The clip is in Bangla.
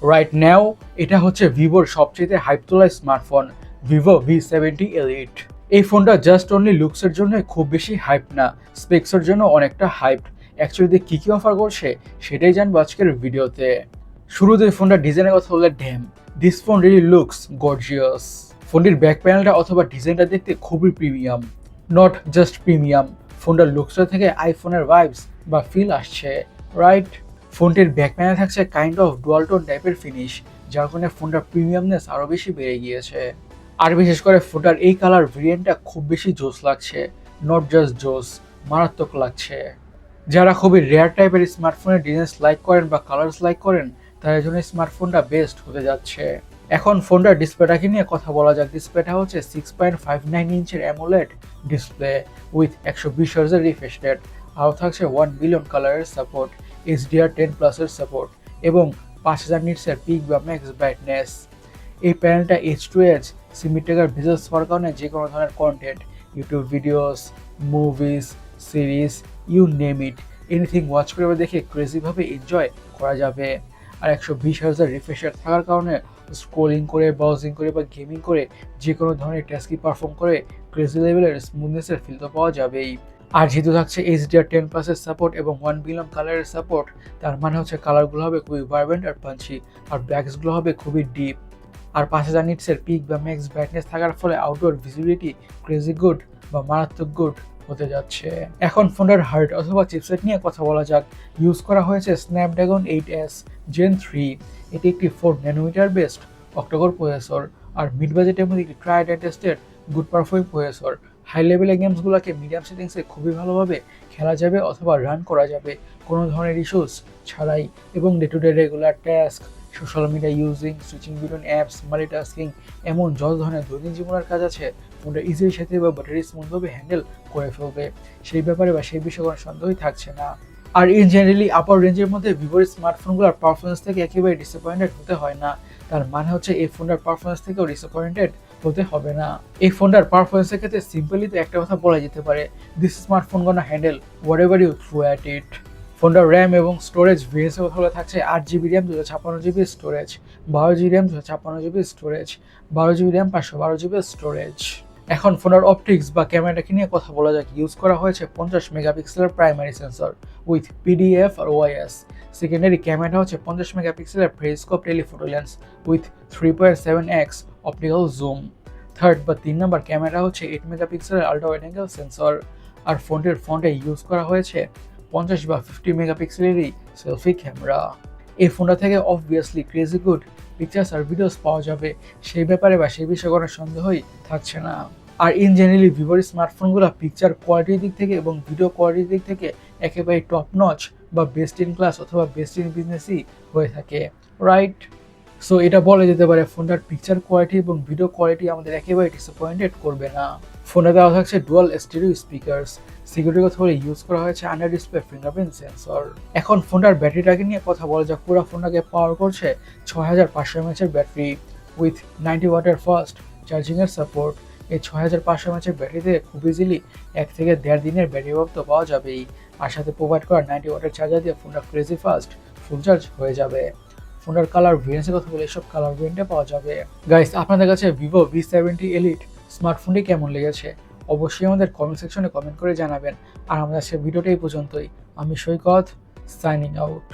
রাইট নাও এটা হচ্ছে ভিভোর সবচেয়ে হাইপ তোলা স্মার্টফোন ভিভো V70 এলিট। এই ফোনটা জাস্ট অনলি লুকসের জন্য খুব বেশি হাইপ না, স্পেক্সের জন্য অনেকটা হাইপ। অ্যাকচুয়ালি কি কি অফার করছে সেটাই জানবো আজকের ভিডিওতে। শুরুতে ফোনটা ডিজাইনের কথা বললে damn, this phone really looks gorgeous. ফোনটির ব্যাক প্যানেলটা অথবা ডিজাইনটা দেখতে খুবই প্রিমিয়াম, নট জাস্ট প্রিমিয়াম, ফোনটার লুকসটা থেকে আইফোনের ভাইবস বা ফিল আসছে, রাইট? ফোনটির ব্যাক প্যানেলে থাকছে কাইন্ড অফ ডুয়াল টোন টাইপের ফিনিশ, যার কারণে ফোনটার প্রিমিয়ামনেস আরও বেশি বেড়ে গিয়েছে। আর বিশেষ করে ফোনটার এই কালার ভেরিয়েন্টটা খুব বেশি জোস লাগছে, নট জাস্ট জোস, মারাত্মক লাগছে। যারা খুবই রেয়ার টাইপের স্মার্টফোনের ডিজাইন লাইক করেন বা কালার্স লাইক করেন তাদের জন্য স্মার্টফোনটা বেস্ট হতে যাচ্ছে। এখন ফোনটার ডিসপ্লেটাকে নিয়ে কথা বলা যাক। ডিসপ্লেটা হচ্ছে 6.59 ইঞ্চের অ্যামোলেড ডিসপ্লে উইথ 120 হার্জের রিফ্রেশ রেট, আরও থাকছে 1 বিলিয়ন কালারের সাপোর্ট, HDR10+এর সাপোর্ট এবং 5000 নিটসের পিক বা ম্যাক্স ব্রাইটনেস। এই প্যানেলটা H2H সিমিট্রিকার ভিজুয়ালস হওয়ার কারণে যে কোনো ধরনের content, YouTube videos, movies, series, you name it, anything watch করে বা দেখে ক্রেজিভাবে এনজয় করা যাবে। আর 120 হার্জের রিফ্রেশ রেট থাকার কারণে স্ক্রোলিং করে, ব্রাউজিং করে বা গেমিং করে যে কোনো ধরনের টাস্কই পারফর্ম করে ক্রেজি লেভেলের স্মুথনেসের ফিল তো পাওয়া যাবেই। আর যেহেতু থাকছে HDR10+এর সাপোর্ট এবং 1 বিলিয়ন কালারের সাপোর্ট, তার মানে হচ্ছে কালারগুলো হবে খুবই ভাইব্রেন্ট আর পাঞ্চি, আর ব্ল্যাকসগুলো হবে খুবই ডিপ। আর 5000 নিটসের পিক বা ম্যাক্স ব্রাইটনেস থাকার ফলে আউটডোর ভিজিবিলিটি ক্রেজি গুড বা মারাত্মক গুড হতে যাচ্ছে। এখন ফোনটার হার্ড অথবা চিপসেট নিয়ে কথা বলা যাক। ইউজ করা হয়েছে স্ন্যাপড্রাগন 8S Gen 3। এটি একটি 4 ন্যানোমিটার বেসড অক্টাকোর প্রসেসর, আর মিড বাজেটের মধ্যে একটি tried and tested good performing processor. High লেভেলের গেমসগুলোকে মিডিয়াম সেটিংসে খুবই ভালোভাবে খেলা যাবে অথবা রান করা যাবে কোনো ধরনের ইস্যুস ছাড়াই, এবং day to day regular task, social media using, switching between apps, multitasking, এমন যত ধরনের দৈনিক জীবনের কাজ আছে ফোনটা ইজিলি সাথে বা ব্যাটারি স্মুথভাবে হ্যান্ডেল করে ফেলবে, সেই ব্যাপারে বা সেই বিষয়ে কোনো সন্দেহই থাকছে না। আর ইন জেনারেলি আপার রেঞ্জের মধ্যে ভিভোর স্মার্টফোনগুলোর পারফরমেন্স থেকে একেবারে ডিসঅ্যাপয়েন্টেড হতে হয় না। তার মানে হচ্ছে এই ফোনটার পারফরমেন্স থেকেও ডিসঅ্যাপয়েন্টেড হতে হবে না। এই ফোনটার পারফরমেন্সের ক্ষেত্রে সিম্পলি তো একটা কথা বলা যেতে পারে, this smartphone gonna handle whatever you throw at it. ফোনটার র্যাম এবং স্টোরেজ ভেরিয়েন্সের কথা বলে থাকছে 8GB RAM, 256GB storage, 12GB RAM, 256GB storage, 12GB RAM, 512GB storage. এখন ফোনের অপটিক্স বা ক্যামেরাটাকে নিয়ে কথা বলা যাক। ইউজ করা হয়েছে 50 মেগাপিক্সেলের প্রাইমারি সেন্সর উইথ PDF আর OIS। সেকেন্ডারি ক্যামেরা হচ্ছে 50 মেগাপিক্সেলের periscope telephoto lens with 3.7x optical zoom. Third বা 3 নম্বর ক্যামেরা হচ্ছে 8 মেগাপিক্সেলের আল্ট্রা ওয়াইড অ্যাঙ্গেল সেন্সর। আর ফোনটির ফ্রন্টে ইউজ করা হয়েছে 50 বা 50 মেগাপিক্সেলেরই সেলফি ক্যামেরা। এই ফোনটা থেকে অবভিয়াসলি ক্রেজি গুড পিকচার্স আর ভিডিওস পাওয়া যাবে, সেই ব্যাপারে বা সেই বিষয়ে কোনো সন্দেহই থাকছে না। আর ইন জেনারেলি ভিভোর স্মার্টফোনগুলো পিকচার কোয়ালিটির দিক থেকে এবং ভিডিও কোয়ালিটির দিক থেকে একেবারে টপ নচ বা বেস্ট ইন ক্লাস অথবা বেস্ট ইন বিজনেসই হয়ে থাকে, রাইট? সো এটা বলা যেতে পারে ফোনটার পিকচার কোয়ালিটি এবং ভিডিও কোয়ালিটি আমাদের একেবারে ডিসঅ্যাপয়েন্টেড করবে না। ফোনে দেওয়া থাকছে ডুয়াল স্টেরিও স্পিকার্স। সিকিউরিটির কথা বলে ইউজ করা হয়েছে আন্ডার ডিসপ্লে ফিঙ্গারপ্রিন্ট সেন্সর। এখন ফোনটার ব্যাটারিটাকে নিয়ে কথা বলা যাক। পুরো ফোনটাকে পাওয়ার করছে 6500 mAh ব্যাটারি উইথ 90 ওয়াটের ফাস্ট চার্জিংয়ের সাপোর্ট। এই 6500 mAh ব্যাটারিতে খুব ইজিলি 1 থেকে 1.5 দিনের ব্যাটারি ব্যাকআপ তো পাওয়া যাবেই, আর সাথে প্রোভাইড করা 90 ওয়াটের চার্জার দিয়ে ফোনটা ক্রেজি ফাস্ট ফুল চার্জ হয়ে যাবে। ফোনটার কালার ভেরিয়েন্সের কথা বলে এসব কালার ভেরিয়েন্টে পাওয়া যাবে। গাইস, আপনাদের কাছে ভিভো V70 এলিট স্মার্টফোনটি কেমন লেগেছে অবশ্যই আমাদের কমেন্ট সেকশনে কমেন্ট করে জানাবেন। আর আমাদের আজকের ভিডিওটা এই পর্যন্তই। আমি সৈকত, সাইনিং আউট।